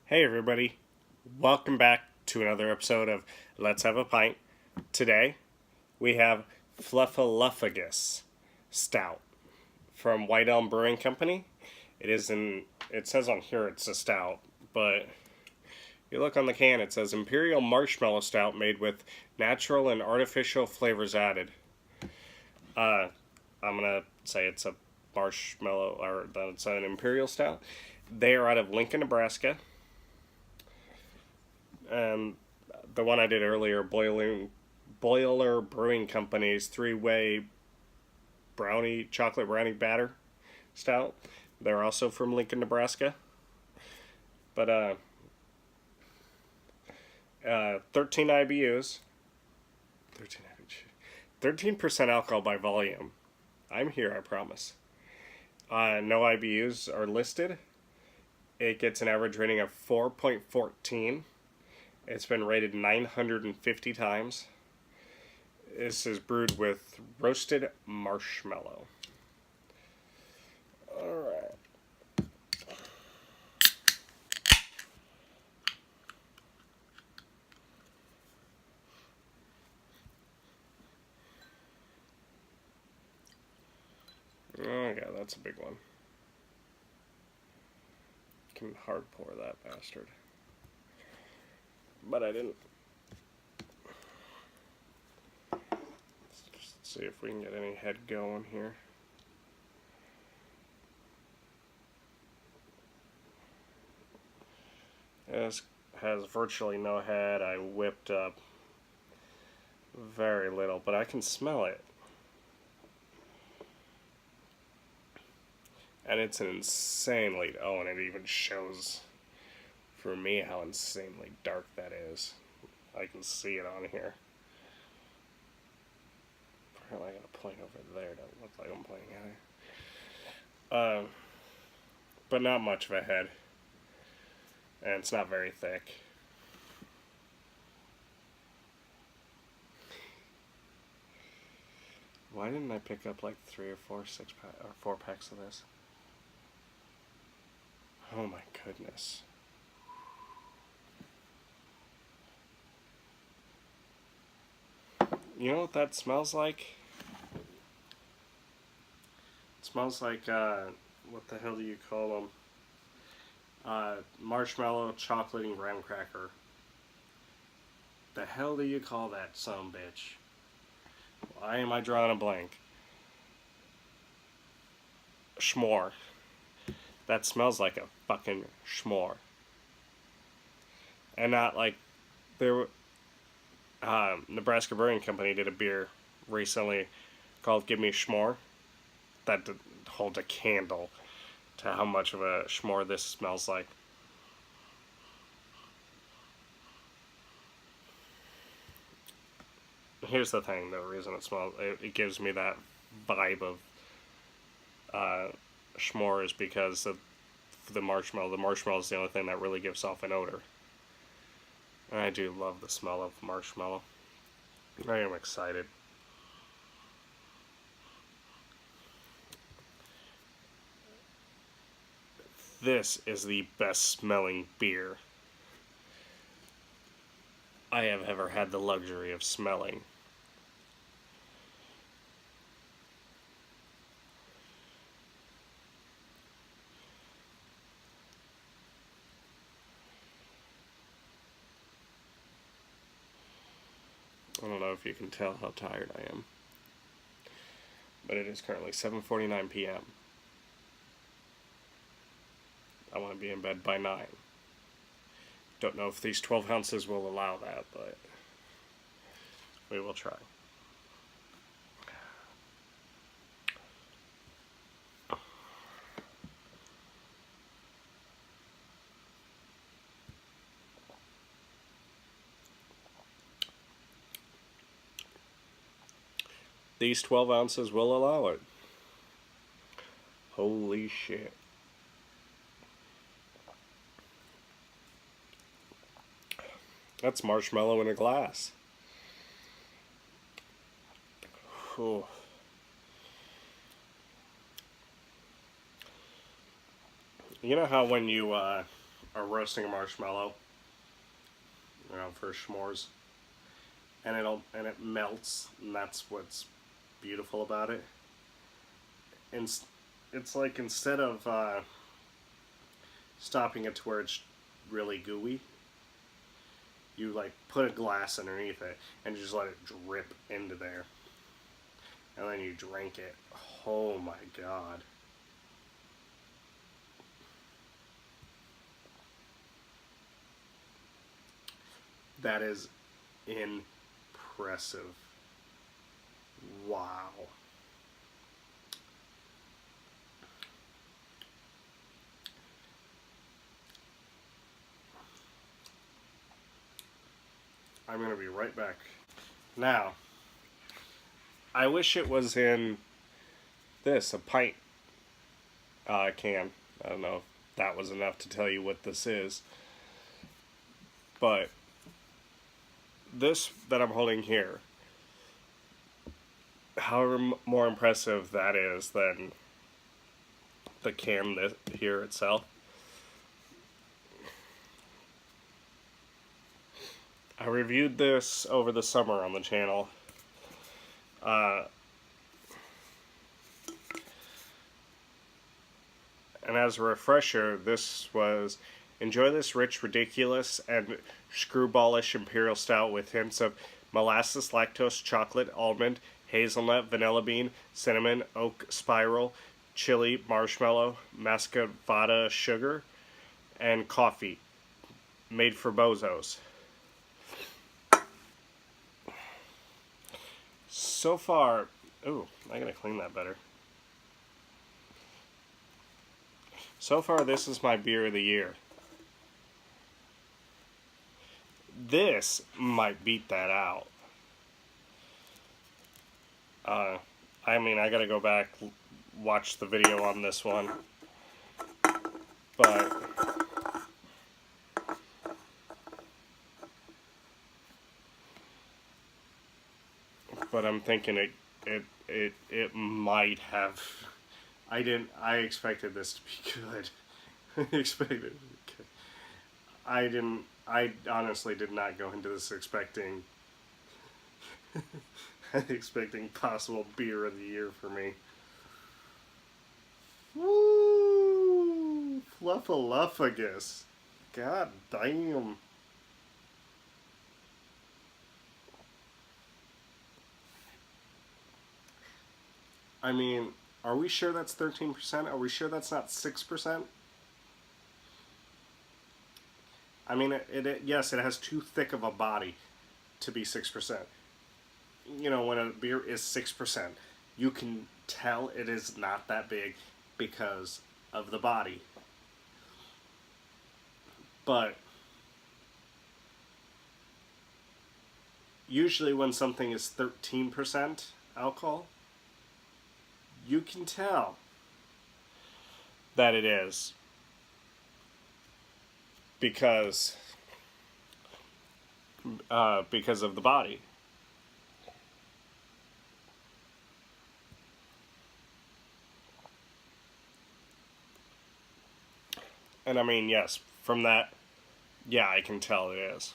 Hey everybody, welcome back to another episode of Let's Have a Pint. Today we have Fluffaluffagus Stout from White Elm Brewing Company. It says on here it's a stout, but if you look on the can it says Imperial Marshmallow Stout made with natural and artificial flavors added. I'm gonna say it's a marshmallow, or that it's an Imperial Stout. They are out of Lincoln, Nebraska. And the one I did earlier, Boiler Brewing Company's three-way chocolate brownie batter stout. They're also from Lincoln, Nebraska. But 13 IBUs, 13% alcohol by volume. I'm here, I promise. No IBUs are listed. It gets an average rating of 4.14. It's been rated 950 times. This is brewed with roasted marshmallow. Alright. Oh yeah, that's a big one. Can hard pour that bastard. But I didn't. Let's just see if we can get any head going here. This has virtually no head. I whipped up very little, but I can smell it. And it's an insanely, and it even shows for me how insanely dark that is. I can see it on here. Apparently I got a point over there. Doesn't look like I'm pointing at it. But not much of a head. And it's not very thick. Why didn't I pick up like 3 or 4 4 packs of this? Oh my goodness. You know what that smells like? It smells like, what the hell do you call them? Marshmallow, chocolate, and graham cracker. The hell do you call that sumbitch? Why am I drawing a blank? Schmore. That smells like a fucking schmore. And not like Nebraska Brewing Company did a beer recently called Give Me Schmore. That holds a candle to how much of a schmore this smells like. Here's the thing, the reason it gives me that vibe of schmore is because of the marshmallow. The marshmallow is the only thing that really gives off an odor. And I do love the smell of marshmallow. I am excited. This is the best smelling beer I have ever had the luxury of smelling. I don't know if you can tell how tired I am, but it is currently 7:49 p.m. I want to be in bed by 9. Don't know if these 12 ounces will allow that, but we will try. These 12 ounces will allow it. Holy shit. That's marshmallow in a glass. Whew. You know how when you or roasting a marshmallow, you know, for s'mores, and it melts, and that's what's beautiful about it. And it's like, instead of stopping it to where it's really gooey, you like put a glass underneath it and just let it drip into there, and then you drink it. Oh my god. That is impressive. Wow. I'm going to be right back. Now, I wish it was in this, a pint can. I don't know if that was enough to tell you what this is. But this that I'm holding here, however more impressive that is than the can here itself, I reviewed this over the summer on the channel. And as a refresher, this was: enjoy this rich, ridiculous, and screwballish Imperial Stout with hints of molasses, lactose, chocolate, almond, hazelnut, vanilla bean, cinnamon, oak spiral, chili, marshmallow, muscovado sugar, and coffee. Made for bozos. So far, ooh, I gotta clean that better. So far, this is my beer of the year. This might beat that out. I mean, I gotta go back, watch the video on this one. But I'm thinking it might have. I expected this to be good. I expected it to be good. I honestly did not go into this expecting possible beer of the year for me. Woo! Fluffaluffagus. God damn. I mean, are we sure that's 13%? Are we sure that's not 6%? I mean, yes, it has too thick of a body to be 6%. You know, when a beer is 6%, you can tell it is not that big because of the body. But usually when something is 13% alcohol, you can tell that it is, because of the body. And I mean, yes, from that, yeah, I can tell it is.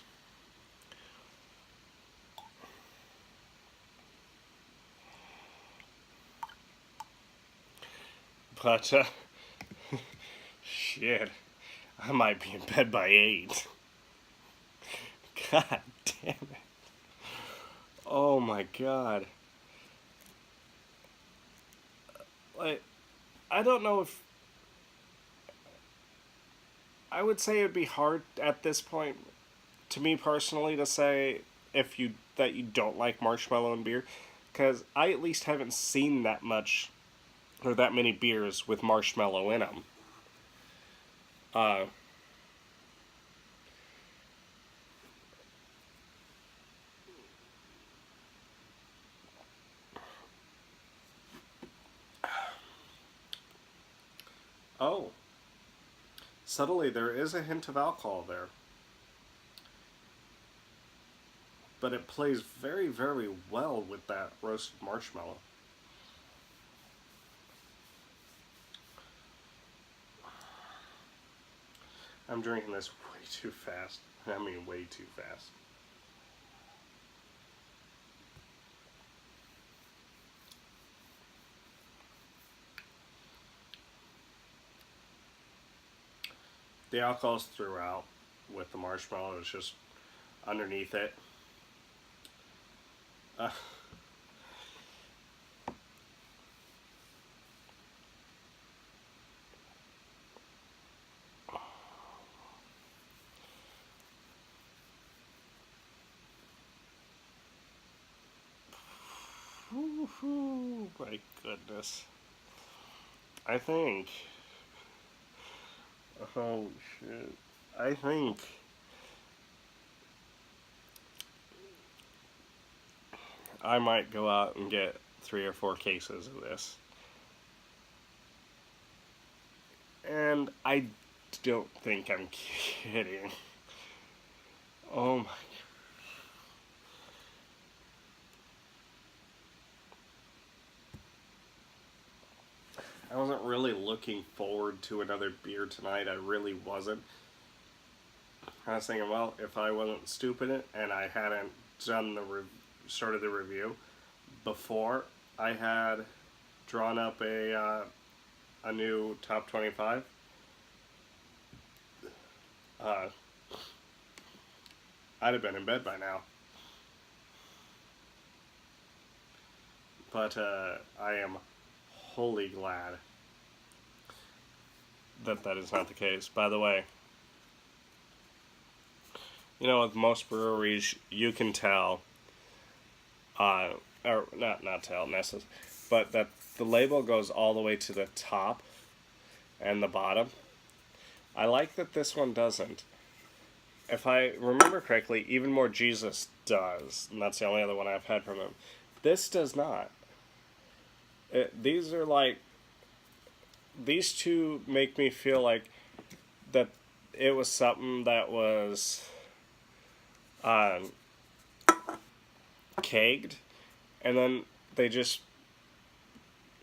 But, shit, I might be in bed by 8. God damn it. Oh my god. Like, I don't know if... I would say it would be hard at this point, to me personally, to say that you don't like marshmallow in beer, because I at least haven't seen that much, or that many beers with marshmallow in them. Oh. Subtly, there is a hint of alcohol there. But it plays very, very well with that roasted marshmallow. I'm drinking this way too fast. I mean, way too fast. The alcohol's throughout with the marshmallow. It's just underneath it. Oh my goodness. I think. Oh shit. I think. I might go out and get 3 or 4 cases of this. And I don't think I'm kidding. Oh my. I wasn't really looking forward to another beer tonight. I really wasn't. I was thinking, well, if I wasn't stupid and I hadn't done started the review before I had drawn up a new top 25, I'd have been in bed by now. But I am wholly glad that that is not the case. By the way, you know, with most breweries, you can tell, or not tell necessarily, but that the label goes all the way to the top and the bottom. I like that this one doesn't. If I remember correctly, Even More Jesus does, and that's the only other one I've had from him. This does not. These are like, these two make me feel like that it was something that was kegged, and then they just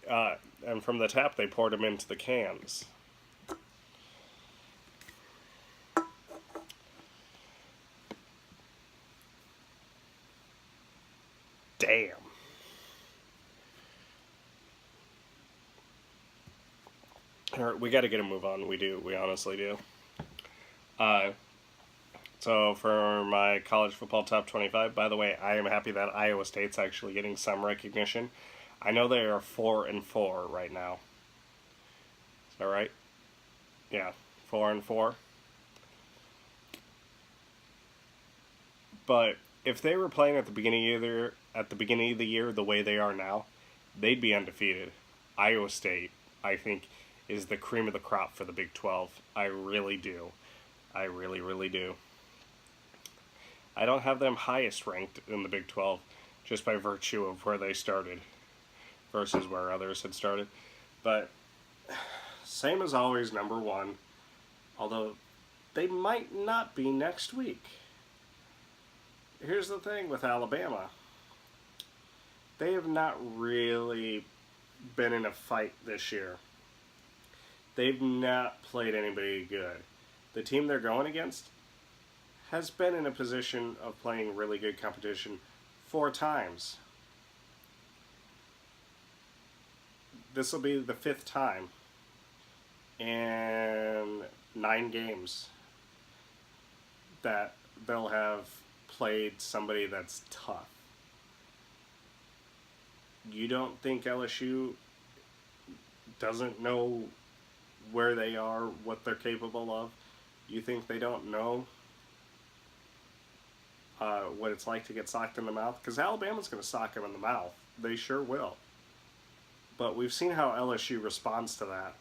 and from the tap they poured them into the cans. Damn. Alright, we got to get a move on. We do. We honestly do. So for my college football top 25, by the way, I am happy that Iowa State's actually getting some recognition. I know they are 4-4 right now. Is that right? Yeah, 4-4. But if they were playing at the beginning of the year the way they are now, they'd be undefeated. Iowa State, I think, is the cream of the crop for the Big 12. I really do. I really, really do. I don't have them highest ranked in the Big 12 just by virtue of where they started versus where others had started. But same as always, number one, although they might not be next week. Here's the thing with Alabama. They have not really been in a fight this year. They've not played anybody good. The team they're going against has been in a position of playing really good competition 4 times. This will be the 5th time in 9 games that they'll have played somebody that's tough. You don't think LSU doesn't know where they are, what they're capable of? You think they don't know what it's like to get socked in the mouth? Because Alabama's going to sock them in the mouth. They sure will. But we've seen how LSU responds to that.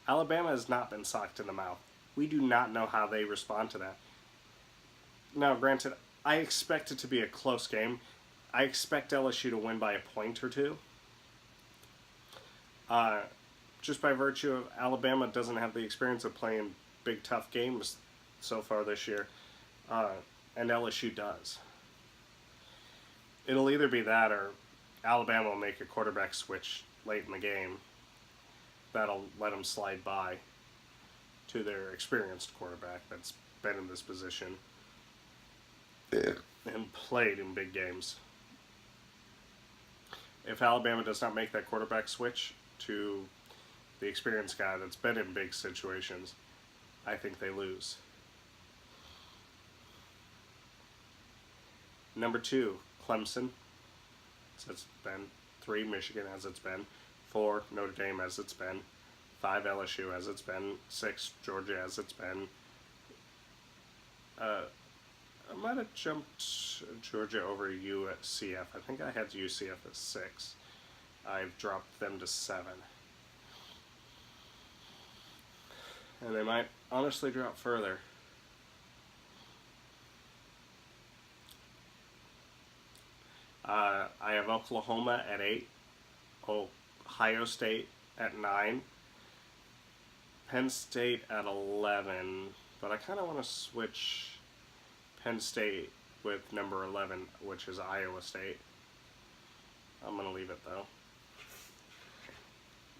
Alabama has not been socked in the mouth. We do not know how they respond to that. Now, granted, I expect it to be a close game. I expect LSU to win by a point or two. Just by virtue of Alabama doesn't have the experience of playing big, tough games so far this year. And LSU does. It'll either be that or Alabama will make a quarterback switch late in the game. That'll let them slide by to their experienced quarterback that's been in this position and played in big games. If Alabama does not make that quarterback switch to the experienced guy that's been in big situations, I think they lose. Number 2, Clemson, as it's been. 3, Michigan, as it's been. 4, Notre Dame, as it's been. 5, LSU, as it's been. 6, Georgia, as it's been. I might have jumped Georgia over UCF. I think I had UCF at 6. I've dropped them to 7. And they might honestly drop further. I have Oklahoma at 8. Ohio State at 9. Penn State at 11. But I kind of want to switch Penn State with number 11, which is Iowa State. I'm going to leave it though.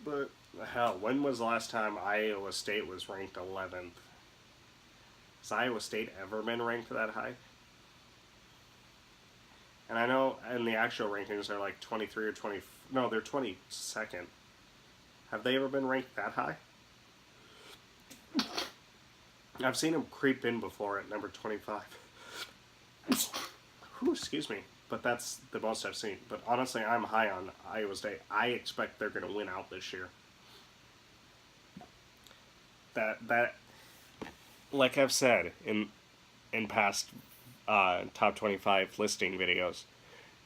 But hell, when was the last time Iowa State was ranked 11th? Has Iowa State ever been ranked that high? And I know in the actual rankings they're like 23 or 20. No, they're 22nd. Have they ever been ranked that high? I've seen them creep in before at number 25. Whew, excuse me. But that's the most I've seen. But honestly, I'm high on Iowa State. I expect they're going to win out this year. That, like I've said in past top 25 listing videos,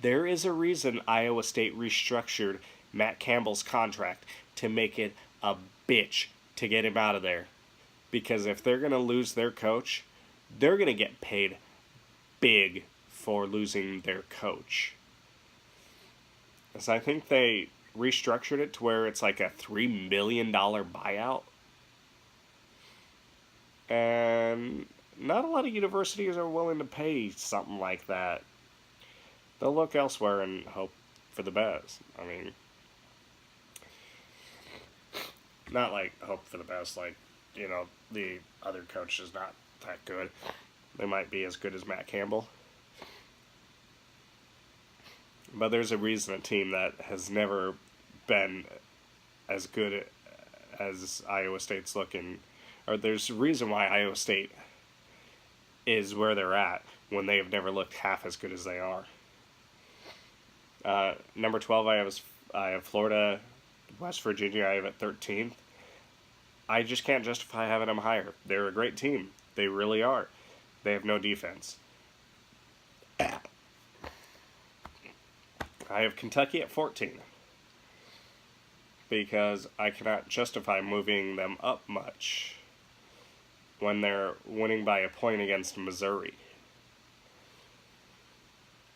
there is a reason Iowa State restructured Matt Campbell's contract to make it a bitch to get him out of there. Because if they're going to lose their coach, they're going to get paid big for losing their coach. So I think they restructured it to where it's like a $3 million buyout. And not a lot of universities are willing to pay something like that. They'll look elsewhere and hope for the best. I mean, not like hope for the best, like, you know, the other coach is not that good. They might be as good as Matt Campbell. But there's a reason a team that has never been as good as Iowa State's looking, or there's a reason why Iowa State is where they're at when they have never looked half as good as they are. Number 12, I have Florida, West Virginia. I have at 13th. I just can't justify having them higher. They're a great team. They really are. They have no defense. I have Kentucky at 14 because I cannot justify moving them up much when they're winning by a point against Missouri.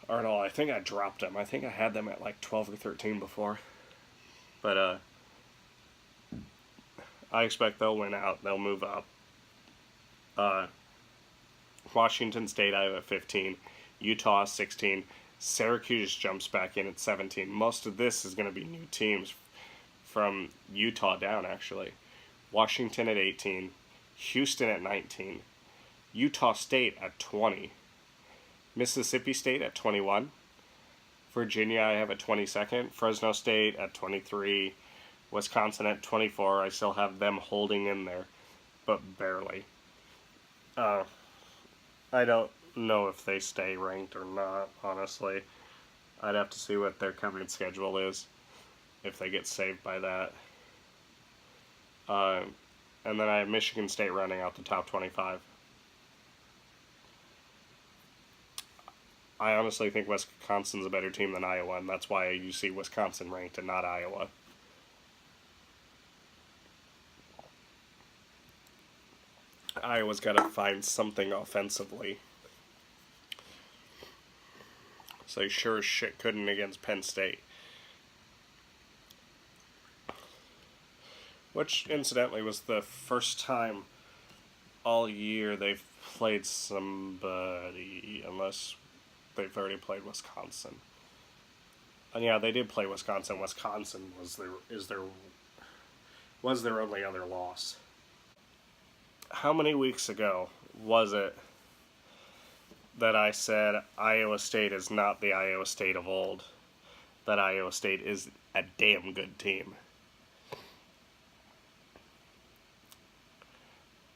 Or no, I think I dropped them. I think I had them at like 12 or 13 before. But I expect they'll win out. They'll move up. Washington State, I have at 15. Utah, 16. Syracuse jumps back in at 17. Most of this is going to be new teams from Utah down, actually. Washington at 18. Houston at 19. Utah State at 20. Mississippi State at 21. Virginia, I have at 22nd. Fresno State at 23. Wisconsin at 24. I still have them holding in there, but barely. I don't know if they stay ranked or not, honestly. I'd have to see what their coming schedule is, if they get saved by that. And then I have Michigan State running out the top 25. I honestly think Wisconsin's a better team than Iowa, and that's why you see Wisconsin ranked and not Iowa. Iowa's got to find something offensively. So they sure as shit couldn't against Penn State. Which, incidentally, was the first time all year they've played somebody, unless they've already played Wisconsin. And yeah, they did play Wisconsin. Wisconsin was their only other loss. how many weeks ago was it that I said Iowa State is not the Iowa State of old? That Iowa State is a damn good team.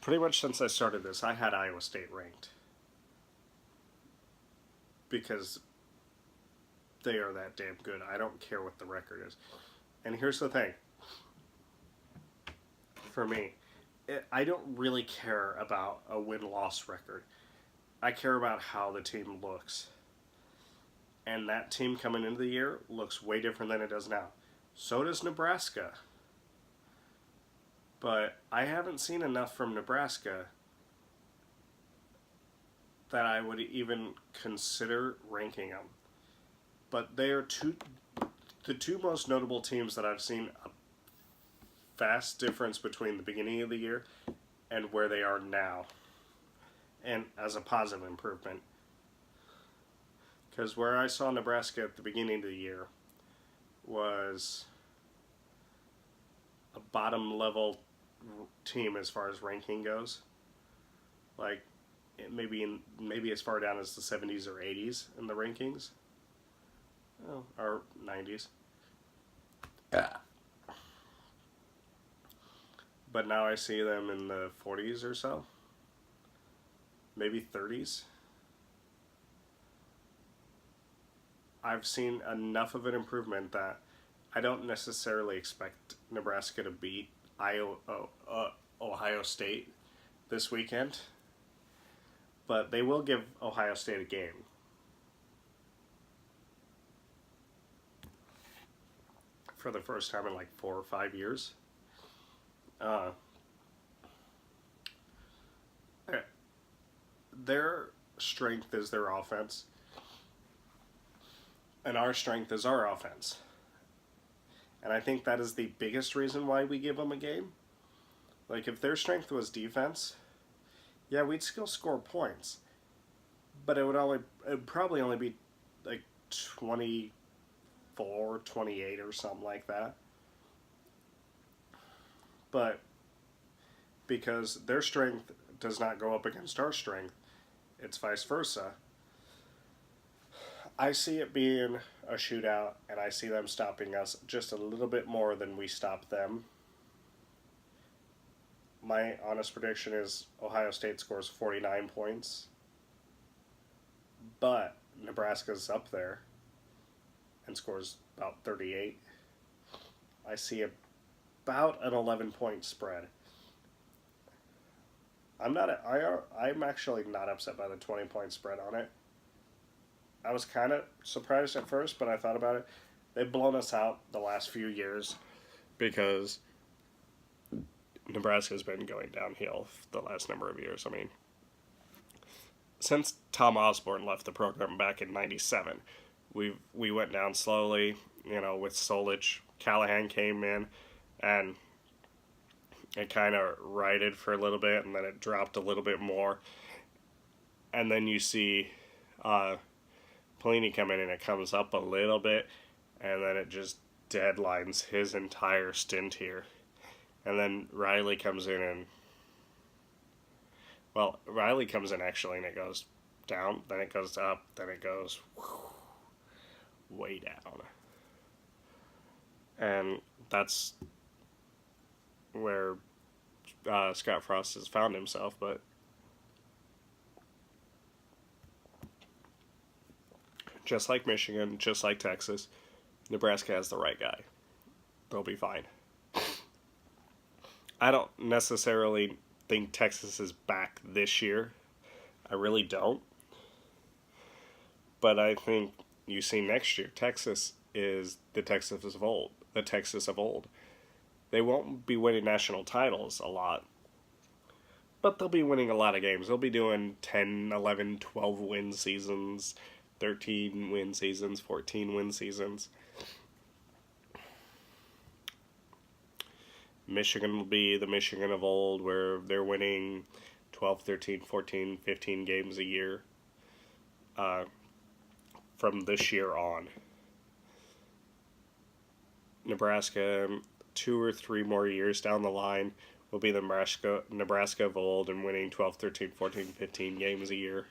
Pretty much since I started this, I had Iowa State ranked. Because they are that damn good. I don't care what the record is. And here's the thing. For me, I don't really care about a win-loss record. I care about how the team looks. And that team coming into the year looks way different than it does now. So does Nebraska. But I haven't seen enough from Nebraska that I would even consider ranking them. But they are the two most notable teams that I've seen a vast difference between the beginning of the year and where they are now. And as a positive improvement. Because where I saw Nebraska at the beginning of the year was a bottom level team as far as ranking goes. Like maybe as far down as the 70s or 80s in the rankings. Oh, or 90s. Yeah. But now I see them in the 40s or so. Maybe 30s. I've seen enough of an improvement that I don't necessarily expect Nebraska to beat Ohio State this weekend. But they will give Ohio State a game. For the first time in like 4 or 5 years. Their strength is their offense. And our strength is our offense. And I think that is the biggest reason why we give them a game. Like, if their strength was defense, yeah, we'd still score points. But it would probably only be like 24, 28 or something like that. But because their strength does not go up against our strength, it's vice versa. I see it being a shootout, and I see them stopping us just a little bit more than we stop them. My honest prediction is Ohio State scores 49 points. But Nebraska's up there and scores about 38. I see about an 11-point spread. I'm actually not upset by the 20-point spread on it. I was kind of surprised at first, but I thought about it. They've blown us out the last few years because Nebraska's been going downhill the last number of years. I mean, since Tom Osborne left the program back in '97, we went down slowly. With Solich, Callahan came in, and it kind of righted for a little bit, and then it dropped a little bit more. And then you see Pelini come in, and it comes up a little bit, and then it just deadlines his entire stint here. And then Riley comes in, and Riley comes in actually, and it goes down, then it goes up, then it goes way down. And that's where Scott Frost has found himself, but just like Michigan, just like Texas, Nebraska has the right guy. They'll be fine. I don't necessarily think Texas is back this year. I really don't. But I think you see next year, Texas is the Texas of old. The Texas of old. They won't be winning national titles a lot, but they'll be winning a lot of games. They'll be doing 10, 11, 12 win seasons, 13 win seasons, 14 win seasons. Michigan will be the Michigan of old, where they're winning 12, 13, 14, 15 games a year from this year on. Nebraska, 2 or 3 more years down the line, will be the Nebraska of old and winning 12, 13, 14, 15 games a year.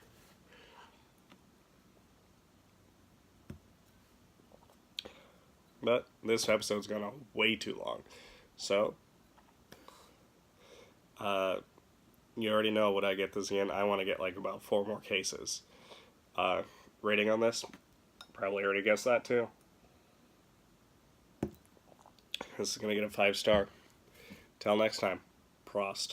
But this episode's gone on way too long. So, you already know what I get this in. I want to get like about 4 more cases. Rating on this? Probably already guessed that too. This is going to get a 5-star. Till next time, Prost.